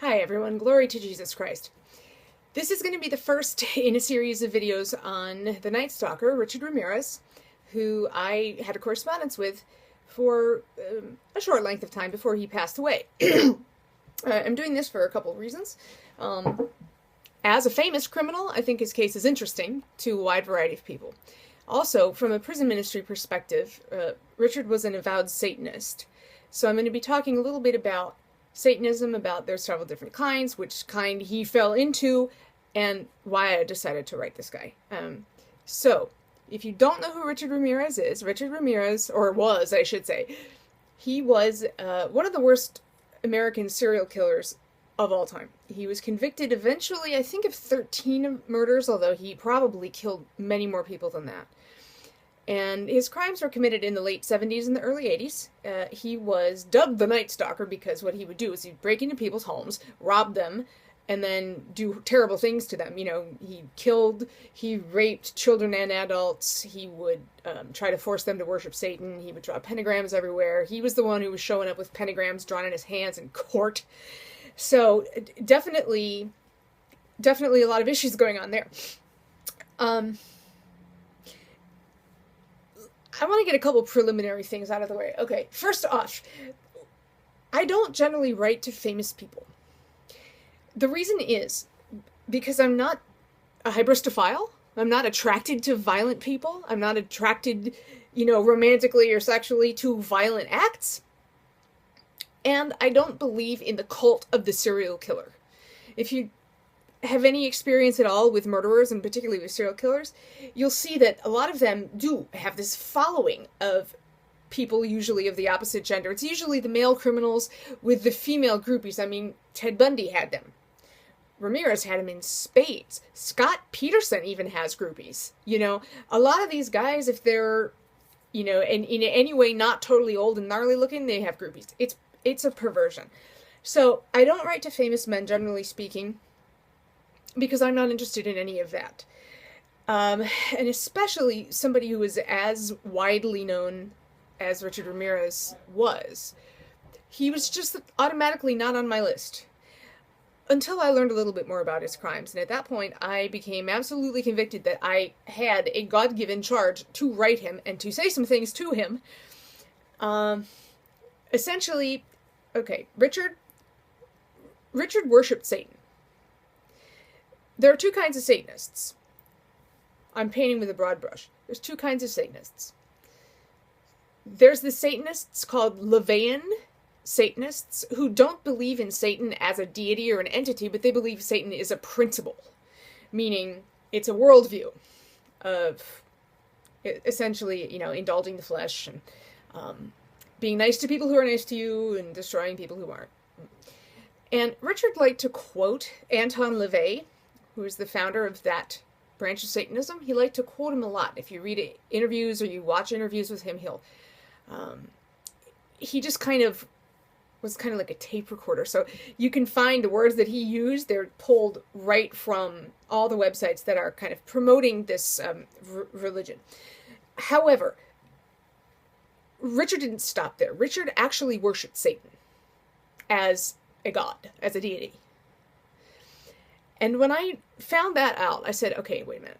Hi everyone, glory to Jesus Christ. This is going to be the first in a series of videos on the Night Stalker, Richard Ramirez, who I had a correspondence with for a short length of time before he passed away. I'm doing this for a couple of reasons. As a famous criminal, I think his case is interesting to a wide variety of people. Also, from a prison ministry perspective, Richard was an avowed Satanist. So I'm going to be talking a little bit about Satanism, about there's several different kinds, which kind he fell into, and why I decided to write this guy. So, if you don't know who Richard Ramirez is, Richard Ramirez, or was, I should say, he was one of the worst American serial killers of all time. He was convicted eventually, I think, of 13 murders, although he probably killed many more people than that. And his crimes were committed in the late 70s and the early 80s. He was dubbed the Night Stalker because what he would do is he'd break into people's homes, rob them, and then do terrible things to them. You know, he raped children and adults. He would try to force them to worship Satan. He would draw pentagrams everywhere. He was the one who was showing up with pentagrams drawn in his hands in court. So definitely a lot of issues going on there. I want to get a couple preliminary things out of the way. Okay, first off, I don't generally write to famous people. The reason is because I'm not a hybristophile. I'm not attracted to violent people. I'm not attracted, romantically or sexually to violent acts. And I don't believe in the cult of the serial killer. If you have any experience at all with murderers, and particularly with serial killers, you'll see that a lot of them do have this following of people usually of the opposite gender. It's usually the male criminals with the female groupies. I mean, Ted Bundy had them. Ramirez had them in spades. Scott Peterson even has groupies. A lot of these guys, if they're, in any way not totally old and gnarly looking, they have groupies. It's a perversion. So I don't write to famous men, generally speaking, because I'm not interested in any of that. And especially somebody who is as widely known as Richard Ramirez was. He was just automatically not on my list. Until I learned a little bit more about his crimes. And at that point, I became absolutely convicted that I had a God-given charge to write him and to say some things to him. Essentially, okay, Richard worshipped Satan. There are two kinds of Satanists. I'm painting with a broad brush. There's two kinds of Satanists. There's the Satanists called LaVeyan Satanists who don't believe in Satan as a deity or an entity, but they believe Satan is a principle, meaning it's a worldview of essentially, indulging the flesh and being nice to people who are nice to you and destroying people who aren't. And Richard liked to quote Anton LaVey, who is the founder of that branch of Satanism. He liked to quote him a lot. If you read interviews or you watch interviews with him, he just was kind of like a tape recorder. So you can find the words that he used. They're pulled right from all the websites that are kind of promoting this religion. However, Richard didn't stop there. Richard actually worshipped Satan as a god, as a deity. And when I found that out, I said, okay, wait a minute.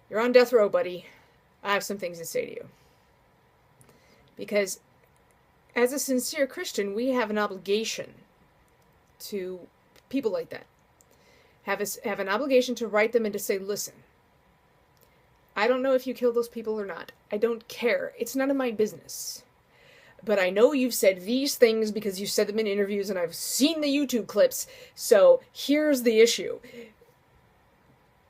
You're on death row, buddy. I have some things to say to you. Because as a sincere Christian, we have an obligation to people like that. Have an obligation to write them and to say, listen, I don't know if you killed those people or not. I don't care. It's none of my business. But I know you've said these things because you said them in interviews and I've seen the YouTube clips, so here's the issue.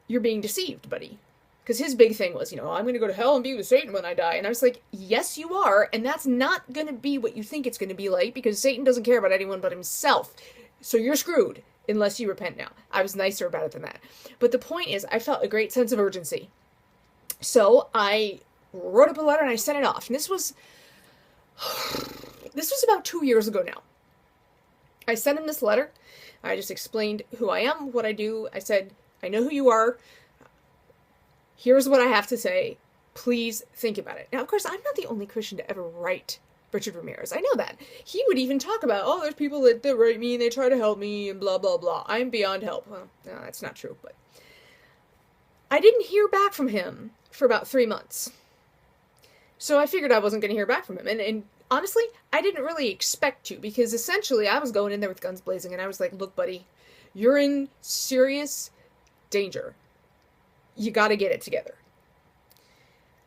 You're being deceived, buddy. Because his big thing was, I'm going to go to hell and be with Satan when I die. And I was like, yes, you are, and that's not going to be what you think it's going to be like, because Satan doesn't care about anyone but himself. So you're screwed, unless you repent now. I was nicer about it than that. But the point is, I felt a great sense of urgency. So I wrote up a letter and I sent it off. And this was about 2 years ago now. I sent him this letter. I just explained who I am, what I do. I said, I know who you are. Here's what I have to say. Please think about it. Now, of course, I'm not the only Christian to ever write Richard Ramirez. I know that. He would even talk about, oh, there's people that write me and they try to help me and blah, blah, blah. I'm beyond help. Well, no, that's not true, but I didn't hear back from him for about 3 months. So I figured I wasn't going to hear back from him. And honestly, I didn't really expect to, because essentially I was going in there with guns blazing and I was like, look, buddy, you're in serious danger. You got to get it together.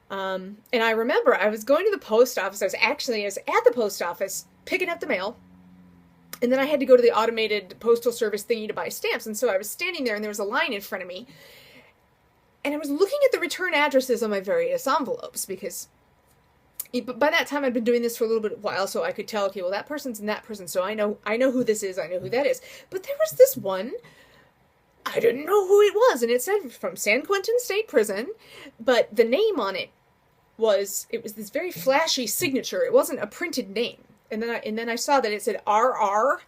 And I remember I was going to the post office. I was at the post office picking up the mail. And then I had to go to the automated postal service thingy to buy stamps. And so I was standing there and there was a line in front of me. And I was looking at the return addresses on my various envelopes, because by that time I'd been doing this for a little bit while, so I could tell, okay, well, that person's and that person, so I know who this is, I know who that is. But there was this one, I didn't know who it was, and it said from San Quentin State Prison, but the name on it was this very flashy signature. It wasn't a printed name. And then I saw that it said RR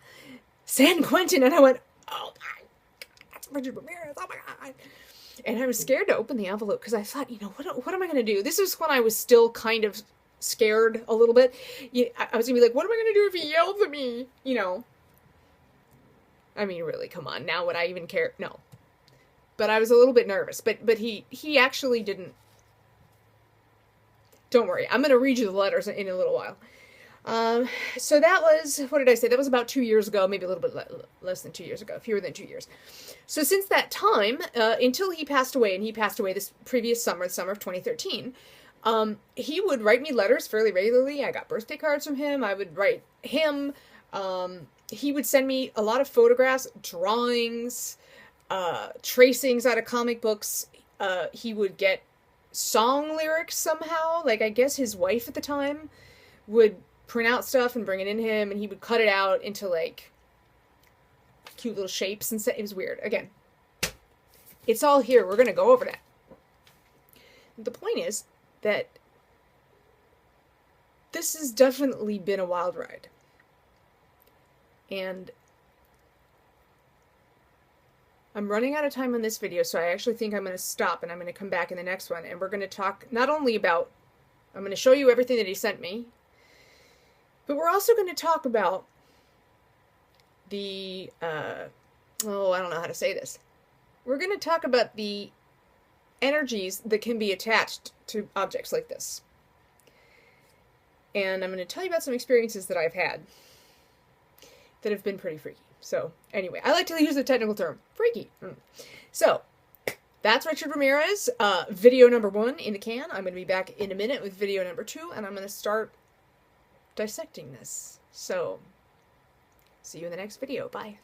San Quentin, and I went, oh my God, that's Richard Ramirez, oh my God. And I was scared to open the envelope, because I thought, what am I going to do? This is when I was still kind of scared a little bit. I was going to be like, what am I going to do if he yells at me? I mean, really, come on. Now would I even care? No. But I was a little bit nervous. But he actually didn't. Don't worry. I'm going to read you the letters in a little while. So that was, what did I say? That was about 2 years ago, maybe a little bit less than 2 years ago, fewer than 2 years. So since that time, until he passed away, and he passed away this previous summer, the summer of 2013, he would write me letters fairly regularly. I got birthday cards from him. I would write him. He would send me a lot of photographs, drawings, tracings out of comic books. He would get song lyrics somehow. Like, I guess his wife at the time would print out stuff and bring it in him, and he would cut it out into, like, cute little shapes and stuff. It was weird. Again, it's all here. We're going to go over that. The point is that this has definitely been a wild ride. And I'm running out of time on this video, so I actually think I'm going to stop, and I'm going to come back in the next one, and we're going to talk not only about, I'm going to show you everything that he sent me, but we're also going to talk about the, I don't know how to say this. We're going to talk about the energies that can be attached to objects like this. And I'm going to tell you about some experiences that I've had that have been pretty freaky. So, anyway, I like to use the technical term, freaky. So, that's Richard Ramirez, video number 1 in the can. I'm going to be back in a minute with video number 2, and I'm going to start dissecting this. So, see you in the next video. Bye.